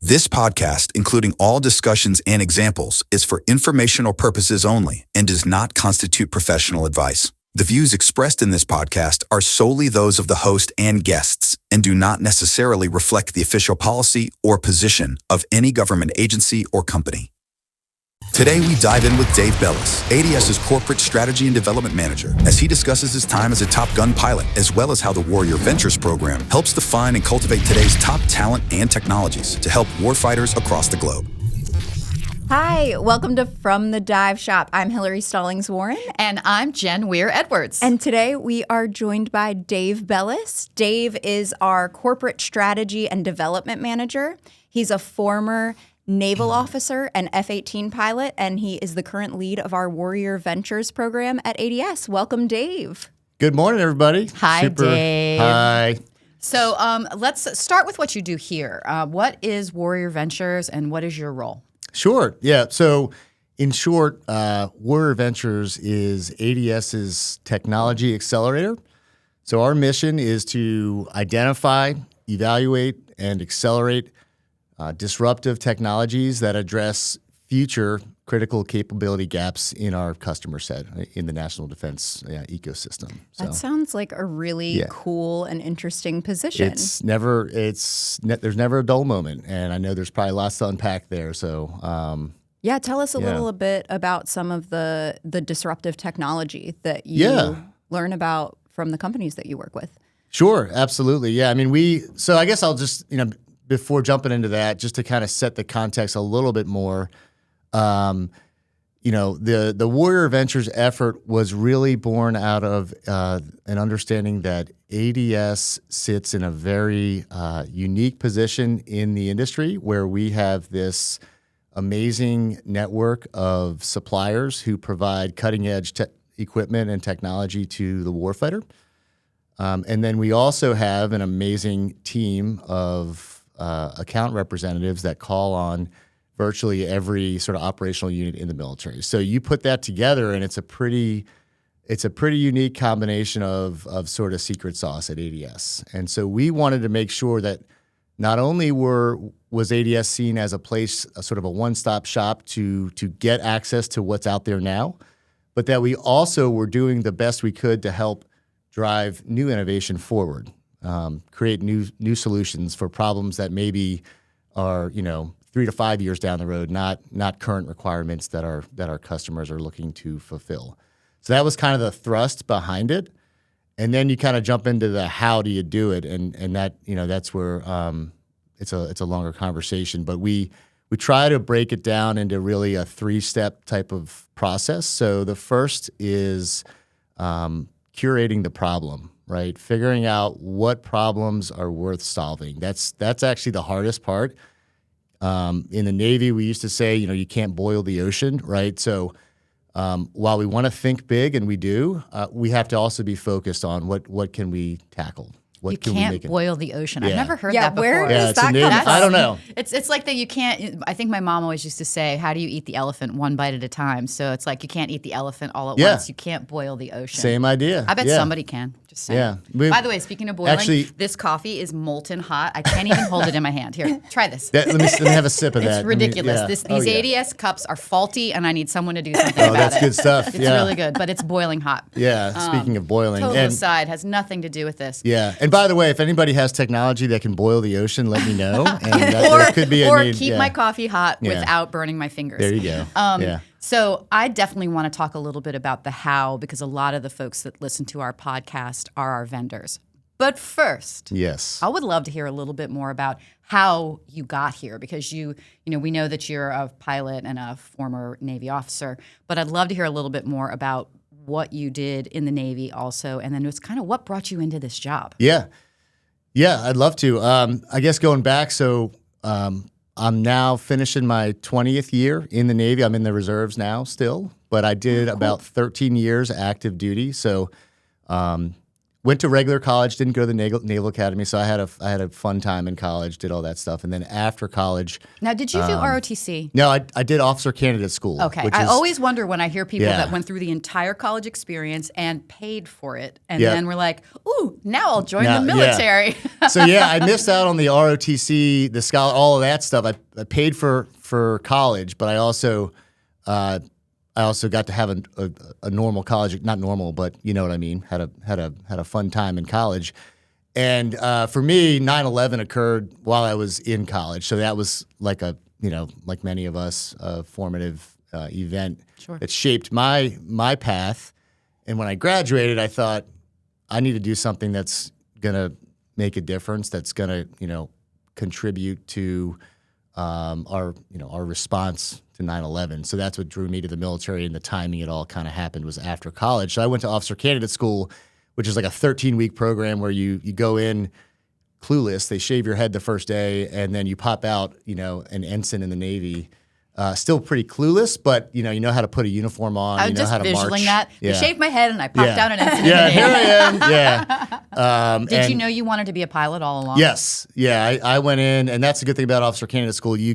This podcast, including all discussions and examples, is for informational purposes only and does not constitute professional advice. The views expressed in this podcast are solely those of the host and guests and do not necessarily reflect the official policy or position of any government agency or company. Today, we dive in with Dave Bellis, ADS's Corporate Strategy and Development Manager, as he discusses his time as a Top Gun pilot, as well as how the Warrior Ventures program helps define and cultivate today's top talent and technologies to help warfighters across the globe. Hi, welcome to From the Dive Shop. I'm Hillary Stallings-Warren. And I'm Jen Weir-Edwards. And today we are joined by Dave Bellis. Dave is our Corporate Strategy and Development Manager. He's a former naval officer and F-18 pilot, and he is the current lead of our Warrior Ventures program at ADS. Welcome, Dave. Good morning, everybody. Hi, Dave. Hi. So let's start with what you do here. What is Warrior Ventures and what is your role? Sure. Yeah. So in short, Warrior Ventures is ADS's technology accelerator. So our mission is to identify, evaluate, and accelerate disruptive technologies that address future critical capability gaps in our customer set in the national defense ecosystem. So, that sounds like a really cool and interesting position. there's never a dull moment, and I know there's probably lots to unpack there. So tell us a little bit about some of the disruptive technology that you learn about from the companies that you work with. Sure, absolutely. Yeah, I mean, so I guess I'll just, before jumping into that, just to kind of set the context a little bit more, the Warrior Ventures effort was really born out of an understanding that ADS sits in a very unique position in the industry where we have this amazing network of suppliers who provide cutting-edge equipment and technology to the warfighter. And then we also have an amazing team of account representatives that call on virtually every sort of operational unit in the military. So you put that together, and it's a pretty unique combination of sort of secret sauce at ADS. And so we wanted to make sure that not only was ADS seen as a place, a sort of a one-stop shop to get access to what's out there now, but that we also were doing the best we could to help drive new innovation forward. Create new solutions for problems that maybe are 3 to 5 years down the road, not current requirements that our customers are looking to fulfill. So that was kind of the thrust behind it, and then you kind of jump into the how do you do it, and that that's where it's a longer conversation. But we try to break it down into really a 3-step type of process. So the first is curating the problem. Right, figuring out what problems are worth solving. That's actually the hardest part. In the Navy, we used to say, you can't boil the ocean, right? So while we want to think big, and we do, we have to also be focused on what can we tackle. You can't boil the ocean. Yeah. I've never heard that before. Where does that come from? I don't know. It's like that you can't. I think my mom always used to say, "How do you eat the elephant one bite at a time?" So it's like you can't eat the elephant all at once. You can't boil the ocean. Same idea. I bet somebody can. Just saying. Yeah. By the way, speaking of boiling, this coffee is molten hot. I can't even hold it in my hand. Here, try this. Let me have a sip of that. It's ridiculous. These ADS cups are faulty, and I need someone to do something about it. That's good stuff. It's really good, but it's boiling hot. Yeah. Speaking of boiling, total aside, has nothing to do with this. Yeah. And by the way, if anybody has technology that can boil the ocean, let me know. And that could be or keep my coffee hot without burning my fingers. There you go. So I definitely want to talk a little bit about the how, because a lot of the folks that listen to our podcast are our vendors. But first, I would love to hear a little bit more about how you got here, because we know that you're a pilot and a former Navy officer, but I'd love to hear a little bit more about what you did in the Navy also, and then it's kind of what brought you into this job. Yeah, I'd love to. I guess going back, so I'm now finishing my 20th year in the Navy. I'm in the reserves now still, but I did about 13 years active duty. So went to regular college, didn't go to the Naval Academy, so I had a fun time in college, did all that stuff, and then after college. Now, did you do ROTC? No, I did officer candidate school. Okay, I always wonder when I hear people that went through the entire college experience and paid for it, and then were like, "Ooh, now I'll join the military." Yeah. So I missed out on the ROTC, the scholar, all of that stuff. I paid for college, but I also got to have a normal college, not normal, but you know what I mean. Had a fun time in college, and for me, 9/11 occurred while I was in college, so that was like like many of us, a formative event that shaped my path. And when I graduated, I thought I need to do something that's gonna make a difference, that's gonna contribute to our response to 9/11. So that's what drew me to the military, and the timing it all kind of happened was after college. So I went to officer candidate school, which is like a 13-week program where you go in clueless. They shave your head the first day, and then you pop out, an ensign in the Navy. Still pretty clueless, but you know how to put a uniform on. I was just visualing that. You shaved my head, and I popped out an ensign in the Navy. Here I am. Did you know you wanted to be a pilot all along? Yes. Yeah, I went in, and that's the good thing about officer candidate school. You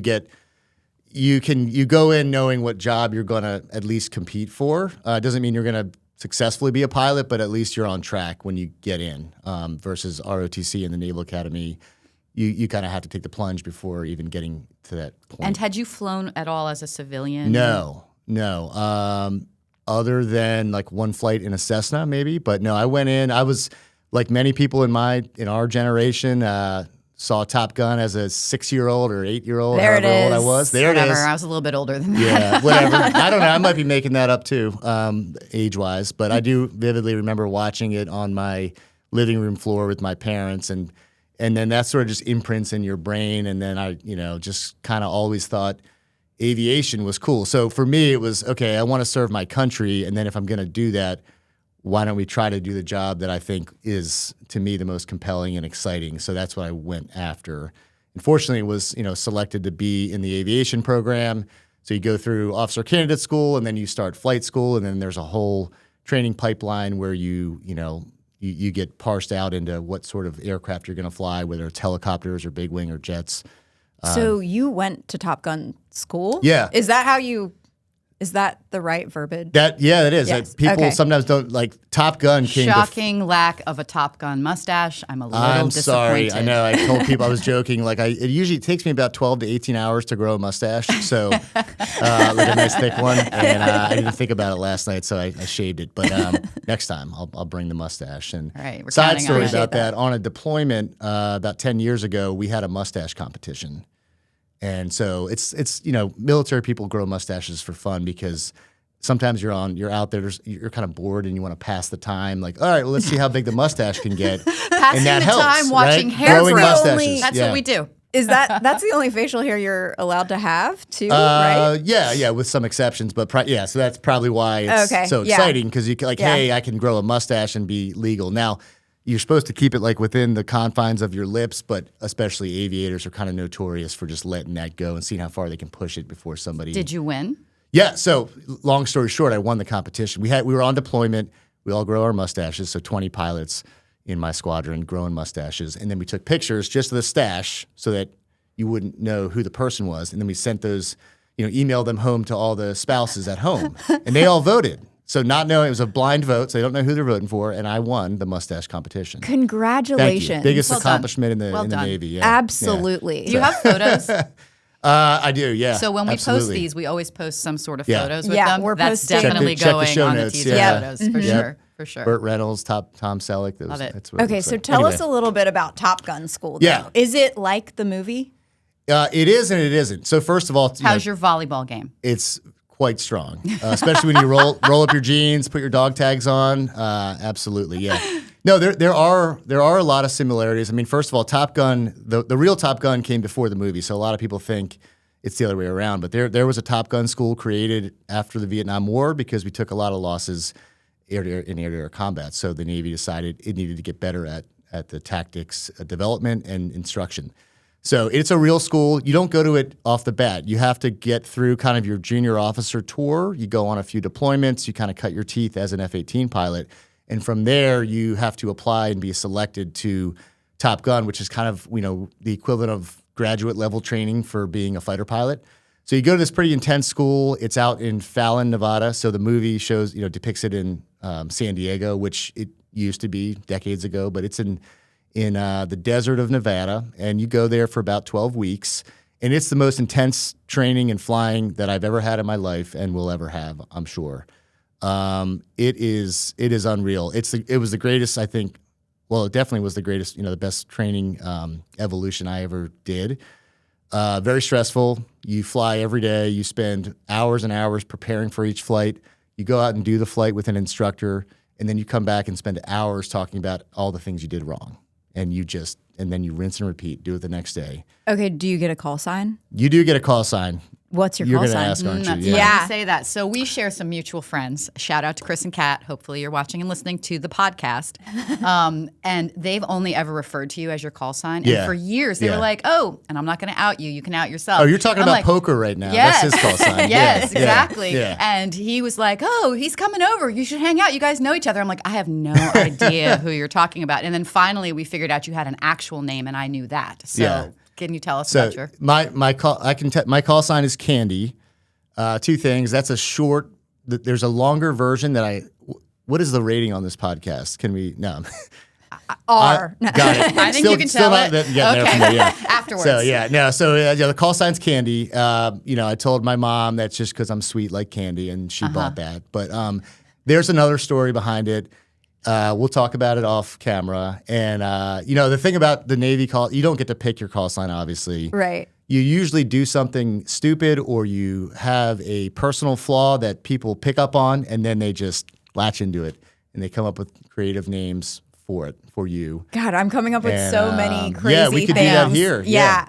go in knowing what job you're going to at least compete for. It doesn't mean you're going to successfully be a pilot, but at least you're on track when you get in. Versus ROTC in the Naval Academy, you kind of have to take the plunge before even getting to that point. And had you flown at all as a civilian? No. Other than like one flight in a Cessna, maybe. But no, I went in. I was like many people in our generation. Saw Top Gun as a 6-year-old or 8-year-old, however old I was. There whatever. It is. I was a little bit older than that. Yeah, whatever. I don't know. I might be making that up too, age-wise. But I do vividly remember watching it on my living room floor with my parents, and then that sort of just imprints in your brain. And then I, just kind of always thought aviation was cool. So for me, it was, okay, I want to serve my country, and then if I'm going to do that, why don't we try to do the job that I think is, to me, the most compelling and exciting? So that's what I went after. Unfortunately, it was, selected to be in the aviation program. So you go through officer candidate school, and then you start flight school, and then there's a whole training pipeline where you get parsed out into what sort of aircraft you're going to fly, whether it's helicopters or big wing or jets. So you went to Top Gun school? Yeah. Is that the right verbiage? It is. Yes. People sometimes don't like Top Gun. Shocking lack of a Top Gun mustache. I'm a little disappointed. Sorry. I know. I told people I was joking. Like it usually takes me about 12 to 18 hours to grow a mustache. So like a nice thick one. And I didn't think about it last night, so I shaved it. But next time I'll bring the mustache. And all right, side story about that. On a deployment about 10 years ago, we had a mustache competition. And so it's military people grow mustaches for fun because sometimes you're out there, you're kind of bored and you want to pass the time. Like, all right, well, let's see how big the mustache can get. Passing and that the helps, time watching right? hair Growing grow. mustaches. That's what we do. Is that's the only facial hair you're allowed to have too, right? Yeah, with some exceptions, but so that's probably why it's so exciting because you can hey, I can grow a mustache and be legal. Now, you're supposed to keep it like within the confines of your lips, but especially aviators are kind of notorious for just letting that go and seeing how far they can push it before somebody. Did you win? Yeah. So long story short, I won the competition. We were on deployment. We all grow our mustaches. So 20 pilots in my squadron growing mustaches, and then we took pictures just of the stash so that you wouldn't know who the person was, and then we sent those, emailed them home to all the spouses at home, and they all voted. So not knowing, it was a blind vote, so they don't know who they're voting for, and I won the mustache competition. Congratulations. Thank you. Biggest accomplishment in the Navy. Yeah. Absolutely. Yeah. Do you have photos? I do, yeah. So when we post these, we always post some sort of photos with them. We're That's posting. definitely check the going show on notes, the teaser photos, for sure. Burt Reynolds, Tom Selleck. Love it. Okay, so tell us a little bit about Top Gun School, though. Yeah. Is it like the movie? It is and it isn't. So first of all, how's your volleyball game? It's quite strong, especially when you roll up your jeans, put your dog tags on. Absolutely, yeah. No, there are a lot of similarities. I mean, first of all, Top Gun, the real Top Gun came before the movie, so a lot of people think it's the other way around. But there was a Top Gun school created after the Vietnam War because we took a lot of losses in air-to-air combat. So the Navy decided it needed to get better at the tactics development and instruction. So it's a real school. You don't go to it off the bat. You have to get through kind of your junior officer tour. You go on a few deployments. You kind of cut your teeth as an F-18 pilot. And from there, you have to apply and be selected to Top Gun, which is kind of, the equivalent of graduate level training for being a fighter pilot. So you go to this pretty intense school. It's out in Fallon, Nevada. So the movie shows, depicts it in San Diego, which it used to be decades ago, but it's in the desert of Nevada. And you go there for about 12 weeks. And it's the most intense training and flying that I've ever had in my life and will ever have, I'm sure. It is unreal. It was the greatest, I think. Well, it definitely was the greatest, the best training evolution I ever did. Very stressful. You fly every day. You spend hours and hours preparing for each flight. You go out and do the flight with an instructor, and then you come back and spend hours talking about all the things you did wrong. And then you rinse and repeat, do it the next day. Okay, do you get a call sign? You do get a call sign. What's your You're call gonna sign? ask, aren't you? Yeah. Say that. So we share some mutual friends. Shout out to Chris and Kat. Hopefully you're watching and listening to the podcast. And they've only ever referred to you as your call sign. And for years they were like, oh, and I'm not going to out you. You can out yourself. Oh, you're talking about poker right now. Yes. That's his call sign. Yes, exactly. Yeah. And he was like, oh, he's coming over. You should hang out. You guys know each other. I'm like, I have no idea who you're talking about. And then finally we figured out you had an actual name, and I knew that. So can you tell us about your... My call sign is Candy. Two things. That's a short. There's a longer version that what is the rating on this podcast? Can we? No. R. Got it. I think you can tell it. Okay. Afterwards. So the call sign's Candy. I told my mom that's just because I'm sweet like candy, and she bought that. But there's another story behind it. We'll talk about it off camera. And the thing about the Navy call, you don't get to pick your call sign, obviously. Right. You usually do something stupid, or you have a personal flaw that people pick up on, and then they just latch into it, and they come up with creative names for you. God, I'm coming up with so many crazy things. Yeah, we could do that here. Yeah.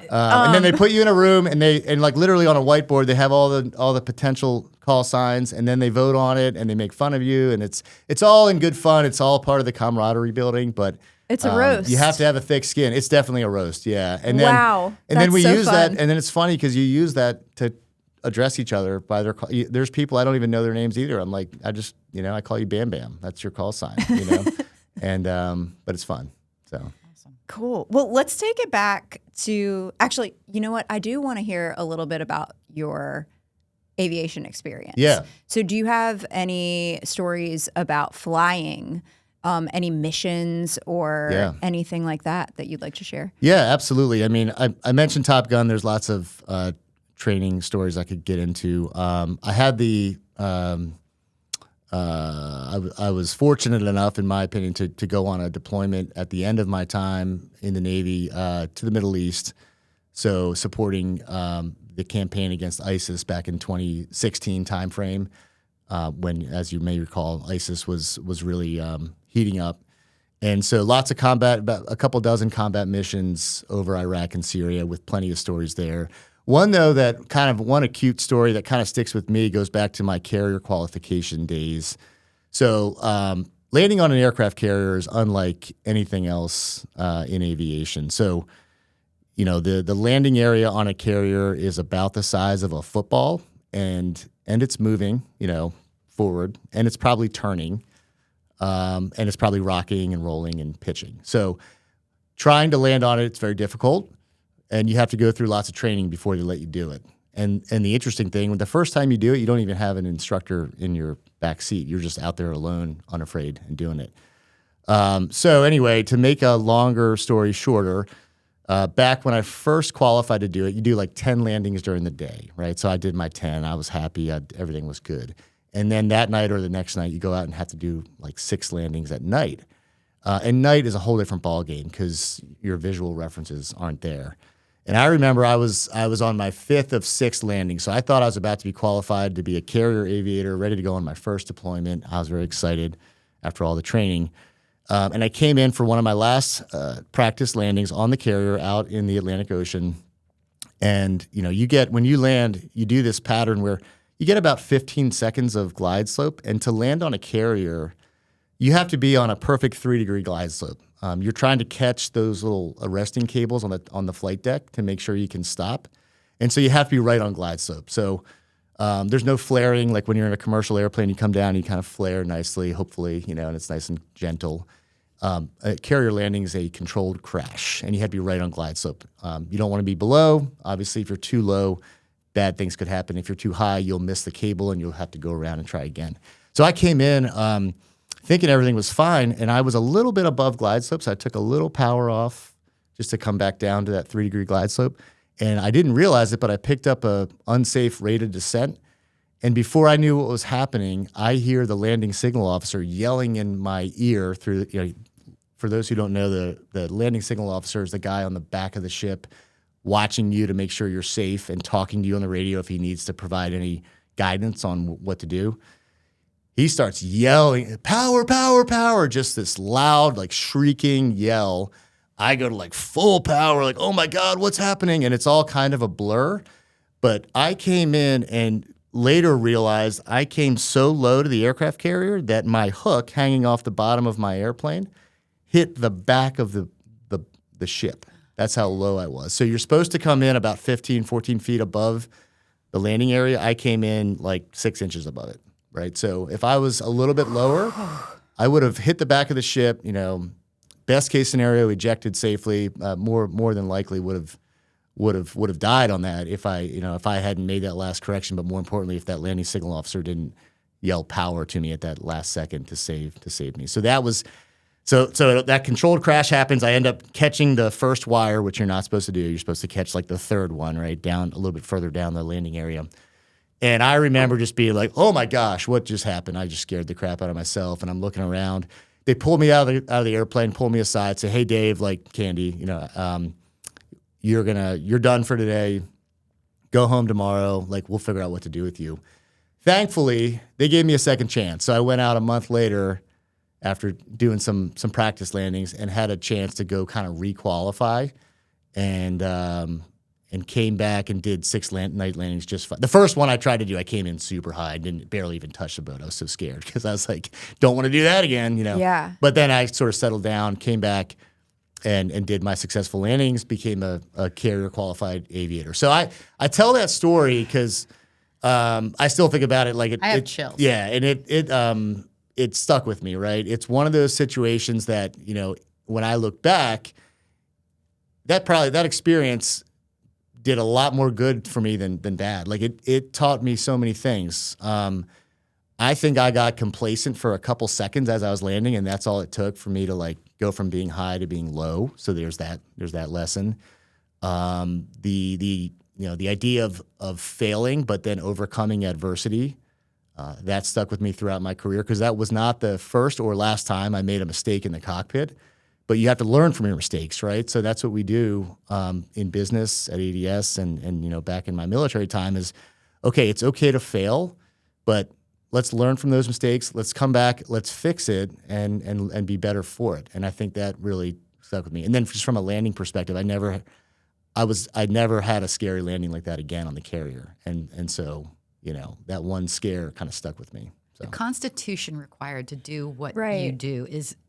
And then they put you in a room, and literally on a whiteboard, they have all the potential call signs, and then they vote on it, and they make fun of you, and it's all in good fun. It's all part of the camaraderie building, but it's a roast. You have to have a thick skin. It's definitely a roast, yeah. And then, wow, and then we so use fun. that, and then it's funny because you use that to address each other by their. There's people I don't even know their names either. I'm like, I call you Bam Bam. That's your call sign, and but it's fun. So cool. Well, let's take it back to actually. You know what? I do want to hear a little bit about your aviation experience. Yeah. So, do you have any stories about flying? Any missions or anything like that you'd like to share? Yeah, absolutely. I mean, I mentioned Top Gun. There's lots of training stories I could get into. I had I was fortunate enough, in my opinion, to go on a deployment at the end of my time in the Navy to the Middle East. So supporting the campaign against ISIS back in 2016 timeframe, when, as you may recall, ISIS was really heating up. And so lots of combat, about a couple dozen combat missions over Iraq and Syria, with plenty of stories there. One, though, one acute story that kind of sticks with me goes back to my carrier qualification days. So landing on an aircraft carrier is unlike anything else in aviation. So, the landing area on a carrier is about the size of a football, and it's moving, forward, and it's probably turning. And it's probably rocking and rolling and pitching. So trying to land on it's very difficult, and you have to go through lots of training before they let you do it. And the interesting thing, the first time you do it, you don't even have an instructor in your back seat. You're just out there alone, unafraid, and doing it. So anyway, to make a longer story shorter, back when I first qualified to do it, you do like 10 landings during the day, right? So I did my 10. I was happy. Everything was good. And then that night or the next night, you go out and have to do like 6 landings at night. And night is a whole different ballgame because your visual references aren't there. And I remember I was on my 5th of 6 landings. So I thought I was about to be qualified to be a carrier aviator, ready to go on my first deployment. I was very excited after all the training. And I came in for one of my last practice landings on the carrier out in the Atlantic Ocean. And, when you land, you do this pattern where you get about 15 seconds of glide slope, and to land on a carrier, you have to be on a perfect 3-degree glide slope. You're trying to catch those little arresting cables on the flight deck to make sure you can stop, and so you have to be right on glide slope. So There's no flaring. Like when you're in a commercial airplane, you come down, you kind of flare nicely, hopefully, and it's nice and gentle. A carrier landing is a controlled crash, and you have to be right on glide slope. You don't want to be below. Obviously, if you're too low, bad things could happen. If you're too high, you'll miss the cable, and you'll have to go around and try again. So I came in thinking everything was fine, and I was a little bit above glide slope, so I took a little power off just to come back down to that 3-degree glide slope. And I didn't realize it, but I picked up a unsafe rate of descent. And before I knew what was happening, I hear the landing signal officer yelling in my ear through, for those who don't know, the landing signal officer is the guy on the back of the ship watching you to make sure you're safe and talking to you on the radio if he needs to provide any guidance on what to do. He starts yelling, power, power, power, just this loud, like shrieking yell. I go to like full power, like, oh my God, what's happening? And it's all kind of a blur. But I came in and later realized I came so low to the aircraft carrier that my hook hanging off the bottom of my airplane hit the back of the ship. That's how low I was. So you're supposed to come in about 15, 14 feet above the landing area. I came in like 6 inches above it, right? So if I was a little bit lower, I would have hit the back of the ship, best case scenario, ejected safely. More than likely would have died on that if I hadn't made that last correction. But more importantly, if that landing signal officer didn't yell power to me at that last second to save me. So that was so that controlled crash happens. I end up catching the first wire, which you're not supposed to do. You're supposed to catch like the third one, right down a little bit further down the landing area. And I remember just being like, oh my gosh, what just happened? I just scared the crap out of myself. And I'm looking around. They pulled me out of the airplane, pulled me aside, say, "Hey, Dave, like Candy, you're done for today. Go home tomorrow. Like we'll figure out what to do with you." Thankfully, they gave me a second chance. So I went out a month later after doing some practice landings and had a chance to go kind of requalify, and came back and did 6 night landings just fine. The first one I tried to do, I came in super high. I didn't barely even touch the boat. I was so scared because I was like, don't want to do that again, Yeah. But then I sort of settled down, came back and did my successful landings, became a carrier qualified aviator. So I tell that story because I still think about it like it. I have chills. Yeah, and it stuck with me, right? It's one of those situations that, when I look back, that experience did a lot more good for me than bad. Like it taught me so many things. I think I got complacent for a couple seconds as I was landing, and that's all it took for me to like go from being high to being low. So there's that lesson. The idea of failing but then overcoming adversity, that stuck with me throughout my career because that was not the first or last time I made a mistake in the cockpit. But you have to learn from your mistakes, right? So that's what we do in business at ADS and back in my military time is, okay, it's okay to fail, but let's learn from those mistakes. Let's come back, let's fix it and be better for it. And I think that really stuck with me. And then just from a landing perspective, I never had a scary landing like that again on the carrier. And so, that one scare kind of stuck with me. So. The Constitution required to do what you do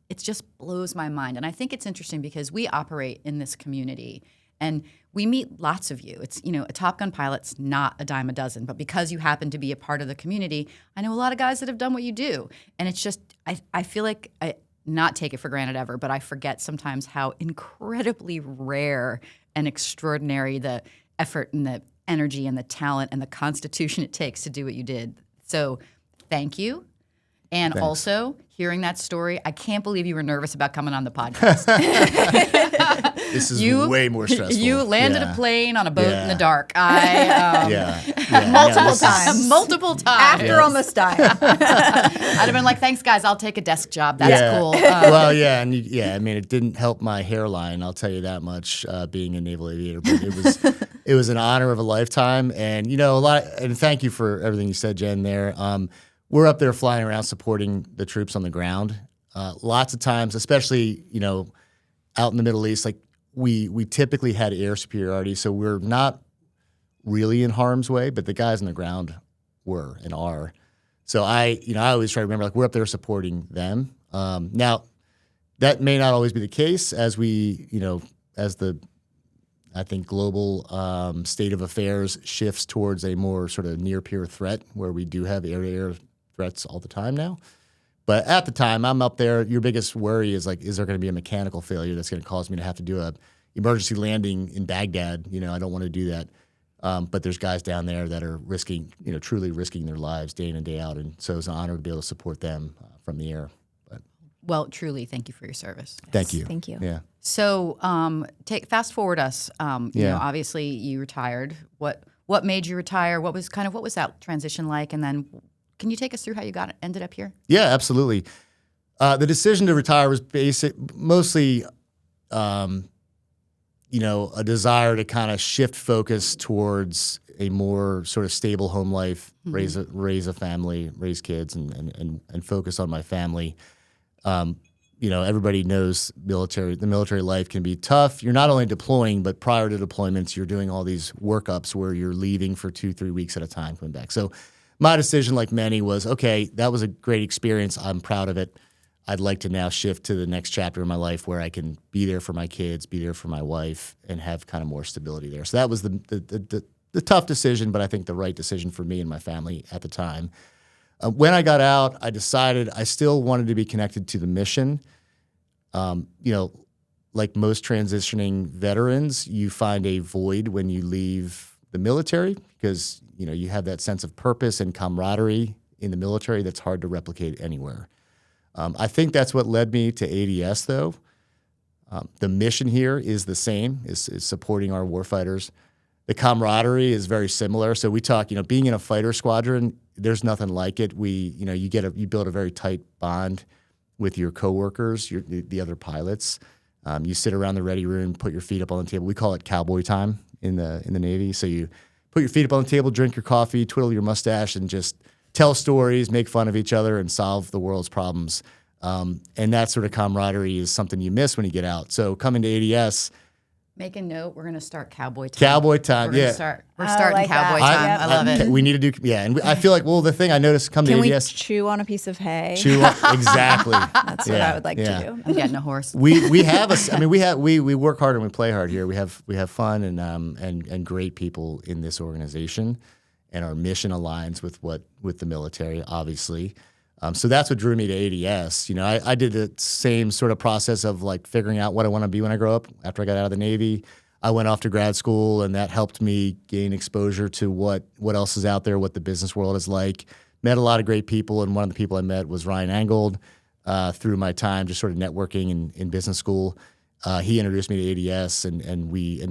it just blows my mind. And I think it's interesting because we operate in this community and we meet lots of you. It's, a Top Gun pilot's not a dime a dozen, but because you happen to be a part of the community, I know a lot of guys that have done what you do. And it's just, I feel like I not take it for granted ever, but I forget sometimes how incredibly rare and extraordinary the effort and the energy and the talent and the constitution it takes to do what you did. So thank you. And Thanks. Also, hearing that story, I can't believe you were nervous about coming on the podcast. This is way more stressful. You landed a plane on a boat in the dark. Multiple times. Multiple times. After almost dying. I'd have been like, thanks, guys. I'll take a desk job. That's cool. It didn't help my hairline. I'll tell you that much. Being a naval aviator, but it was an honor of a lifetime. And and thank you for everything you said, Jen. There, we're up there flying around supporting the troops on the ground. Lots of times, especially out in the Middle East, like we typically had air superiority, so we're not really in harm's way, but the guys on the ground were and are. So I always try to remember, like, we're up there supporting them. Now, that may not always be the case as we, as the I think global state of affairs shifts towards a more sort of near-peer threat where we do have air-to-air threats all the time now. But at the time, I'm up there. Your biggest worry is like, is there going to be a mechanical failure that's going to cause me to have to do a emergency landing in Baghdad? I don't want to do that. But there's guys down there that are risking, truly risking their lives day in and day out. And so it's an honor to be able to support them from the air. But well, truly, thank you for your service. Thank you. Thank you. Yeah. So fast forward us. Obviously you retired. What made you retire? What was that transition like? And then can you take us through how you ended up here? Yeah, absolutely. The decision to retire was mostly a desire to kind of shift focus towards a more sort of stable home life, raise a family, raise kids, and focus on my family. Everybody knows the military life can be tough. You're not only deploying, but prior to deployments, you're doing all these workups where you're leaving for 2-3 weeks at a time, coming back. So my decision, like many, was, okay, that was a great experience. I'm proud of it. I'd like to now shift to the next chapter in my life where I can be there for my kids, be there for my wife, and have kind of more stability there. So that was the tough decision, but I think the right decision for me and my family at the time. When I got out, I decided I still wanted to be connected to the mission. Like most transitioning veterans, you find a void when you leave the military because, you have that sense of purpose and camaraderie in the military that's hard to replicate anywhere. I think that's what led me to ADS, though. The mission here is the same, is supporting our warfighters. The camaraderie is very similar. So we talk, being in a fighter squadron, there's nothing like it. You build a very tight bond with your coworkers, the other pilots. You sit around the ready room, put your feet up on the table. We call it cowboy time in the Navy. So you put your feet up on the table, drink your coffee, twiddle your mustache, and just tell stories, make fun of each other, and solve the world's problems. And that sort of camaraderie is something you miss when you get out. So coming to ADS. Make a note. We're going to start cowboy time. Cowboy time, We're starting like cowboy that. time. Yep. I love it. We need to do, and I feel like, the thing I noticed coming Can to we ADS. chew on a piece of hay? Exactly. That's what I would like to do. I'm getting a horse. We work hard and we play hard here. We have fun and great people in this organization, and our mission aligns with the military, obviously. So that's what drew me to ADS. I did the same sort of process of like figuring out what I want to be when I grow up. After I got out of the Navy, I went off to grad school, and that helped me gain exposure to what else is out there, what the business world is like. Met a lot of great people, and one of the people I met was Ryan Angold through my time just sort of networking in business school. He introduced me to ADS, and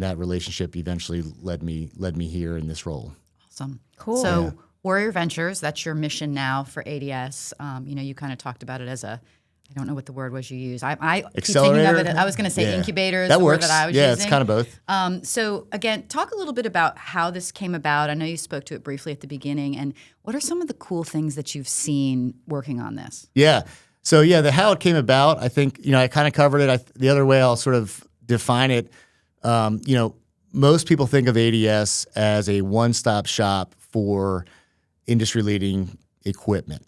that relationship eventually led me here in this role. Awesome. Cool. So Yeah. Warrior Ventures, that's your mission now for ADS. You kind of talked about it as I don't know what the word was you used. I keep thinking of it. I was going to say incubator is the word that I was using. Yeah, it's kind of both. So again, talk a little bit about how this came about. I know you spoke to it briefly at the beginning, and what are some of the cool things that you've seen working on this? Yeah. So how it came about, I think, I kind of covered it. The other way I'll sort of define it, most people think of ADS as a one-stop shop for industry-leading equipment,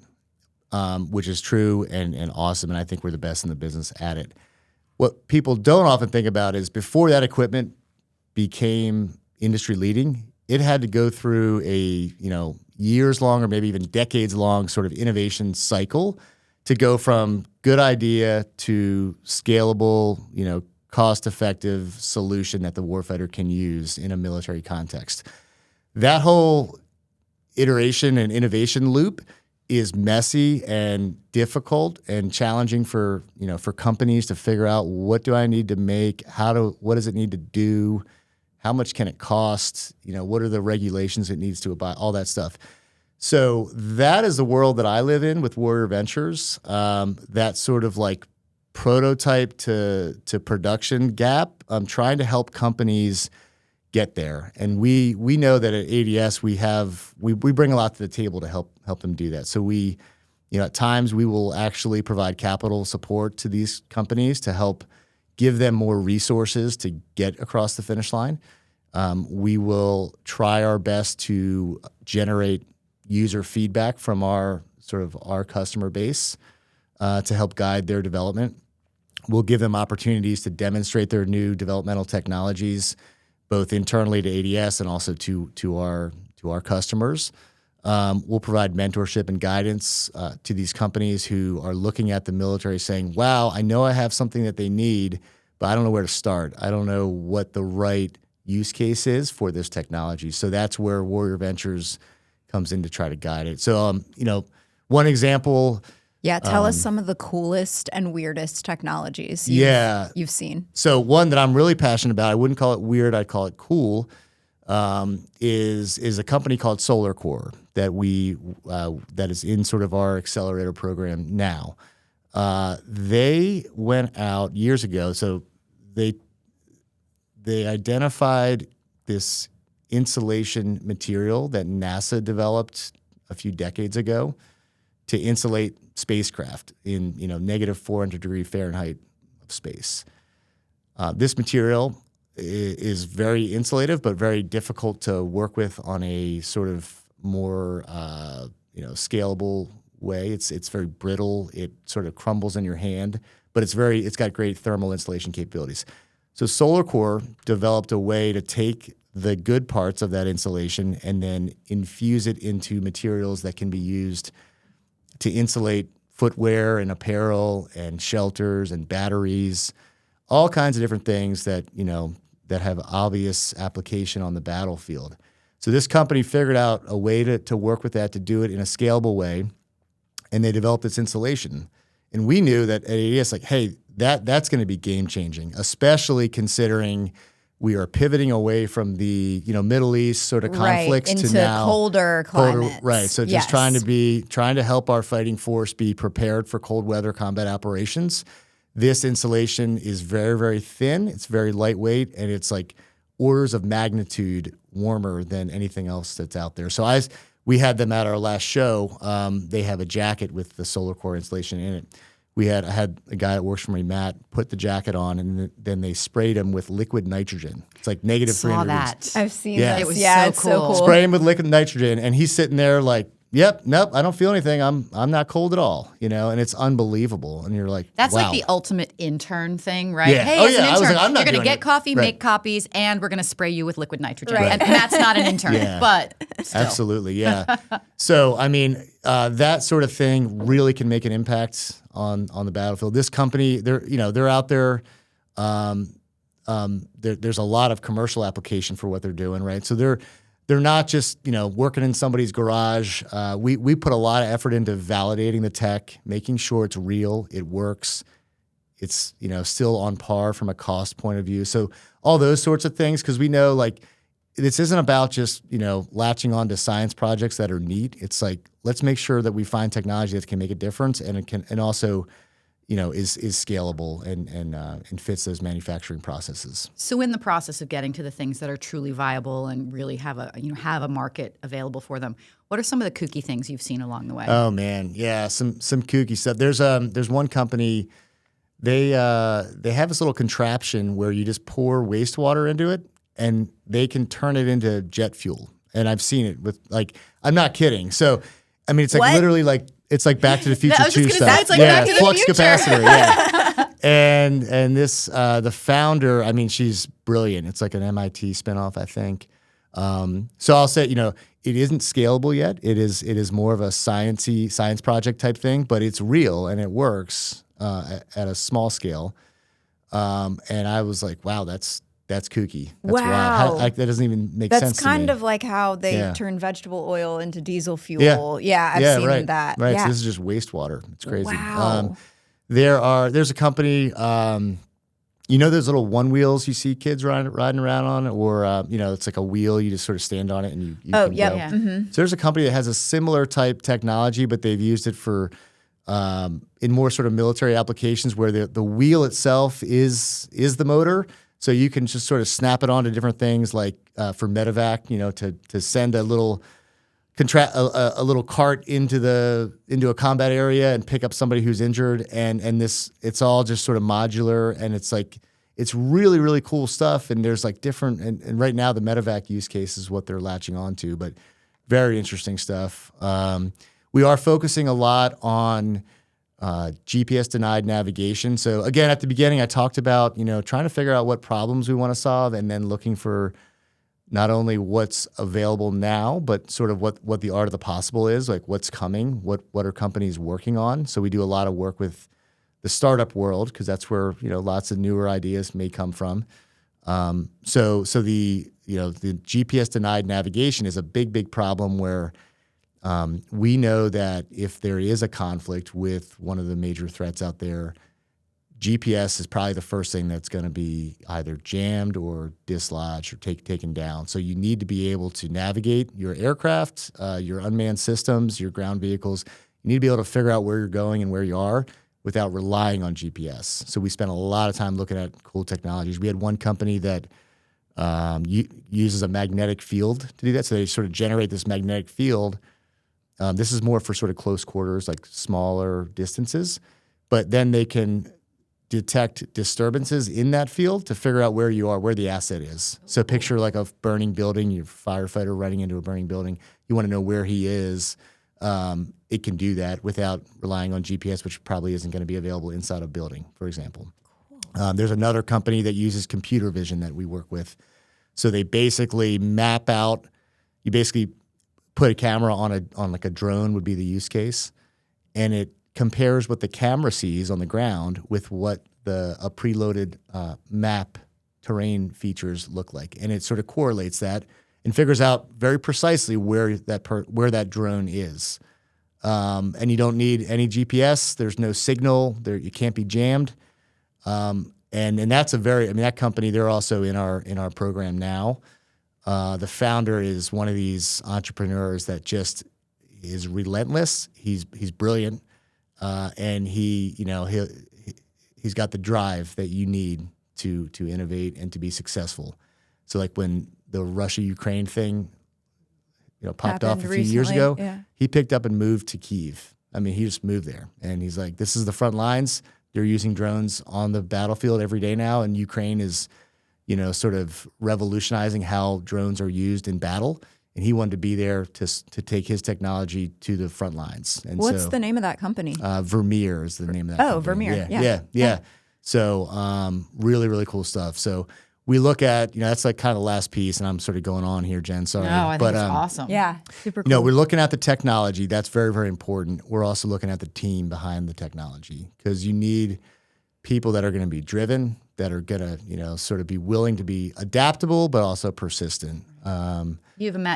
which is true and awesome, and I think we're the best in the business at it. What people don't often think about is before that equipment became industry-leading, it had to go through a years-long or maybe even decades-long sort of innovation cycle to go from good idea to scalable, cost-effective solution that the warfighter can use in a military context. That whole iteration and innovation loop is messy and difficult and challenging for companies to figure out what do I need to make, what does it need to do, how much can it cost, what are the regulations it needs to abide, all that stuff. So that is the world that I live in with Warrior Ventures, that sort of like prototype to production gap. I'm trying to help companies get there, and we know that at ADS we bring a lot to the table to help them do that. So we, at times we will actually provide capital support to these companies to help give them more resources to get across the finish line. We will try our best to generate user feedback from our customer base to help guide their development. We'll give them opportunities to demonstrate their new developmental technologies, both internally to ADS and also to our customers. We'll provide mentorship and guidance to these companies who are looking at the military saying, wow, I know I have something that they need, but I don't know where to start. I don't know what the right use case is for this technology. So that's where Warrior Ventures comes in to try to guide it. So, one example. Yeah, tell us some of the coolest and weirdest technologies you've seen. So one that I'm really passionate about, I wouldn't call it weird, I'd call it cool, is a company called Solar Core that that is in sort of our accelerator program now. They went out years ago, so they identified this insulation material that NASA developed a few decades ago to insulate spacecraft in negative 400 degree Fahrenheit of space. This material is very insulative, but very difficult to work with on a sort of more scalable way. It's very brittle. It sort of crumbles in your hand, but it's got great thermal insulation capabilities. So Solar Core developed a way to take the good parts of that insulation and then infuse it into materials that can be used to insulate footwear and apparel and shelters and batteries, all kinds of different things that have obvious application on the battlefield. So this company figured out a way to work with that, to do it in a scalable way, and they developed this insulation. And we knew that at ADS, hey, that's going to be game changing, especially considering we are pivoting away from the Middle East sort of conflicts into to now colder climates. Right. So just trying to help our fighting force be prepared for cold weather combat operations. This insulation is very, very thin. It's very lightweight, and it's like orders of magnitude warmer than anything else that's out there. So we had them at our last show. They have a jacket with the Solar Core insulation in it. I had a guy that works for me, Matt, put the jacket on, and then they sprayed him with liquid nitrogen. It's like negative 300 degrees. I've seen this. It was it's so cool. Spray him with liquid nitrogen, and he's sitting there like, yep, nope, I don't feel anything. I'm not cold at all, and it's unbelievable. And you're like, that's wow. like the ultimate intern thing, right? Yeah. Hey, as an intern, I'm not you're going to get it. coffee, Right. make copies, and we're going to spray you with liquid nitrogen. Right. And Matt's not an intern, but still. Absolutely, yeah. So, that sort of thing really can make an impact on the battlefield. This company, they're out there. There's a lot of commercial application for what they're doing, right? So they're not just working in somebody's garage. We put a lot of effort into validating the tech, making sure it's real, it works, it's still on par from a cost point of view. So all those sorts of things, because we know this isn't about just latching on to science projects that are neat. It's like, let's make sure that we find technology that can make a difference and also is scalable and fits those manufacturing processes. So in the process of getting to the things that are truly viable and really have a market available for them, what are some of the kooky things you've seen along the way? Oh man, yeah, some kooky stuff. There's one company, they have this little contraption where you just pour wastewater into it and they can turn it into jet fuel. And I've seen it with I'm not kidding. So it's like literally it's like Back to the Future 2 stuff. It's like Back to the flux Future. capacitor, yeah. and this the founder, she's brilliant. It's like an MIT spinoff, I think. So I'll say, it isn't scalable yet. It is more of a science project type thing, but it's real and it works at a small scale. And I was like, wow, that's kooky. That's wow. wild. That doesn't even make sense to me. That's kind of like how they turn vegetable oil into diesel fuel. Yeah, I've seen that. Right, yeah. so this is just wastewater. It's crazy. Wow. There's a company, those little one wheels you see kids riding around on, or it's like a wheel, you just sort of stand on it and you can go. Yeah. Mm-hmm. So there's a company that has a similar type technology, but they've used it for in more sort of military applications where the wheel itself is the motor. So you can just sort of snap it onto different things, like for medevac, to send a little a little cart into a combat area and pick up somebody who's injured, and it's all just sort of modular, and it's really, really cool stuff. And there's different and right now the medevac use case is what they're latching onto, but very interesting stuff. We are focusing a lot on GPS denied navigation. So again, at the beginning, I talked about, trying to figure out what problems we want to solve and then looking for not only what's available now, but sort of what the art of the possible is, like what's coming, what are companies working on. So we do a lot of work with the startup world because that's where, lots of newer ideas may come from. So the GPS denied navigation is a big problem where we know that if there is a conflict with one of the major threats out there, GPS is probably the first thing that's going to be either jammed or dislodged or taken down. So you need to be able to navigate your aircraft, your unmanned systems, your ground vehicles. You need to be able to figure out where you're going and where you are without relying on GPS. So we spent a lot of time looking at cool technologies. We had one company that uses a magnetic field to do that. So they sort of generate this magnetic field. This is more for sort of close quarters, like smaller distances. But then they can detect disturbances in that field to figure out where you are, where the asset is. So picture like a burning building, your firefighter running into a burning building. You want to know where he is. It can do that without relying on GPS, which probably isn't going to be available inside a building, for example. Cool. There's another company that uses computer vision that we work with. So they basically map out, you basically put a camera on like a drone would be the use case, and it compares what the camera sees on the ground with what a preloaded map terrain features look like. And it sort of correlates that and figures out very precisely where that drone is. And you don't need any GPS. There's no signal there. You can't be jammed. And that's that company, they're also in our program now. The founder is one of these entrepreneurs that just is relentless. He's brilliant. And he's got the drive that you need to innovate and to be successful. So like when the Russia-Ukraine thing, popped off a few years ago, he picked up and moved to Kyiv. I mean, he just moved there, and he's like, "This is the front lines. They're using drones on the battlefield every day now, and Ukraine is, sort of revolutionizing how drones are used in battle." And he wanted to be there to take his technology to the front lines. And what's the name of that company? Vermeer is the name of that company. Vermeer. Yeah. So really, really cool stuff. So we look at, that's like kind of the last piece, and I'm sort of going on here, Jen, sorry. No, I think it's awesome. Yeah, super cool. We're looking at the technology. That's very, very important. We're also looking at the team behind the technology because you need people that are going to be driven, that are going to, sort of be willing to be adaptable, but also persistent. You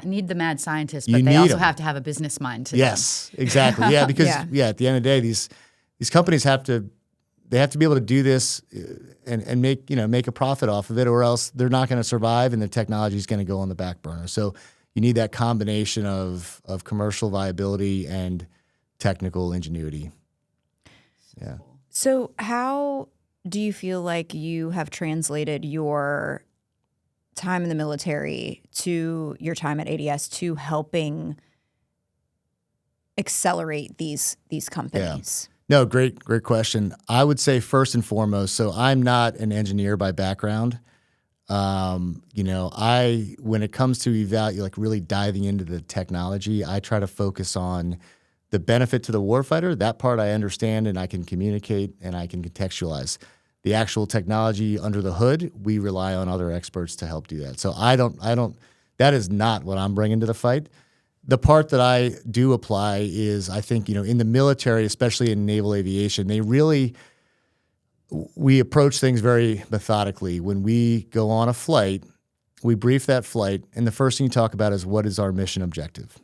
need the mad scientists, but they also have to have a business mind to them. Yes, exactly. Yeah, because at the end of the day, these companies have to be able to do this and make a profit off of it, or else they're not going to survive, and the technology is going to go on the back burner. So you need that combination of commercial viability and technical ingenuity. Yeah. So how do you feel like you have translated your time in the military to your time at ADS to helping accelerate these companies? Yeah. No, great question. I would say first and foremost, so I'm not an engineer by background. When it comes to really diving into the technology, I try to focus on the benefit to the warfighter. That part I understand and I can communicate and I can contextualize. The actual technology under the hood, we rely on other experts to help do that. So that is not what I'm bringing to the fight. The part that I do apply is, I think, in the military, especially in naval aviation, we approach things very methodically. When we go on a flight, we brief that flight, and the first thing you talk about is what is our mission objective.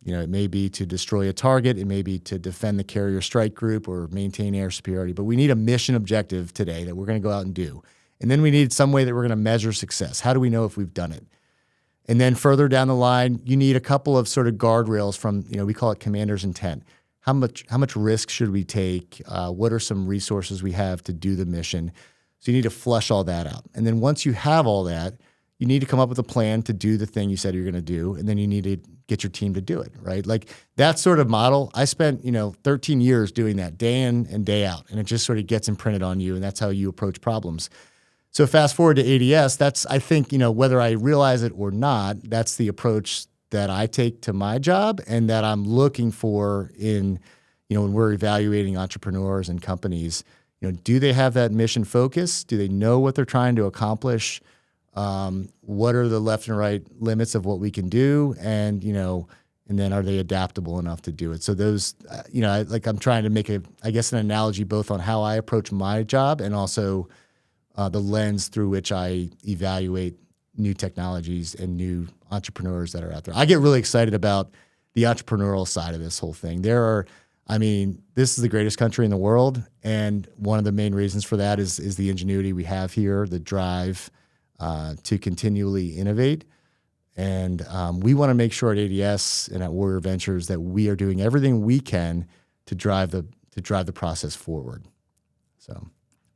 It may be to destroy a target, it may be to defend the carrier strike group or maintain air superiority, but we need a mission objective today that we're going to go out and do. And then we need some way that we're going to measure success. How do we know if we've done it? And then further down the line, you need a couple of sort of guardrails from, we call it commander's intent. How much risk should we take? What are some resources we have to do the mission? So you need to flush all that out. And then once you have all that, you need to come up with a plan to do the thing you said you're going to do, and then you need to get your team to do it, right? Like that sort of model, I spent, 13 years doing that day in and day out, and it just sort of gets imprinted on you, and that's how you approach problems. So fast forward to ADS, that's, I think, whether I realize it or not, that's the approach that I take to my job and that I'm looking for in, when we're evaluating entrepreneurs and companies, do they have that mission focus? Do they know what they're trying to accomplish? What are the left and right limits of what we can do? And, and then are they adaptable enough to do it? So those, I'm trying to make an analogy both on how I approach my job and also the lens through which I evaluate new technologies and new entrepreneurs that are out there. I get really excited about the entrepreneurial side of this whole thing. This is the greatest country in the world, and one of the main reasons for that is the ingenuity we have here, the drive to continually innovate. And we want to make sure at ADS and at Warrior Ventures that we are doing everything we can to drive the process forward. So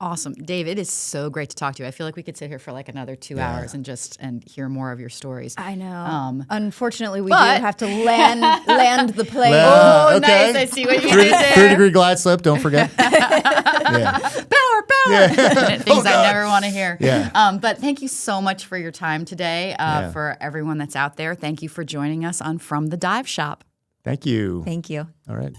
awesome. Dave, it is so great to talk to you. I feel like we could sit here for like another 2 hours and hear more of your stories. I know. Unfortunately, we do have to land the plane. Okay. Nice. I see what you did there. 3-degree glide slip, don't forget. Power. Yeah. Things I never want to hear. Yeah. But thank you so much for your time today. For everyone that's out there, thank you for joining us on From the Dive Shop. Thank you. Thank you. All right.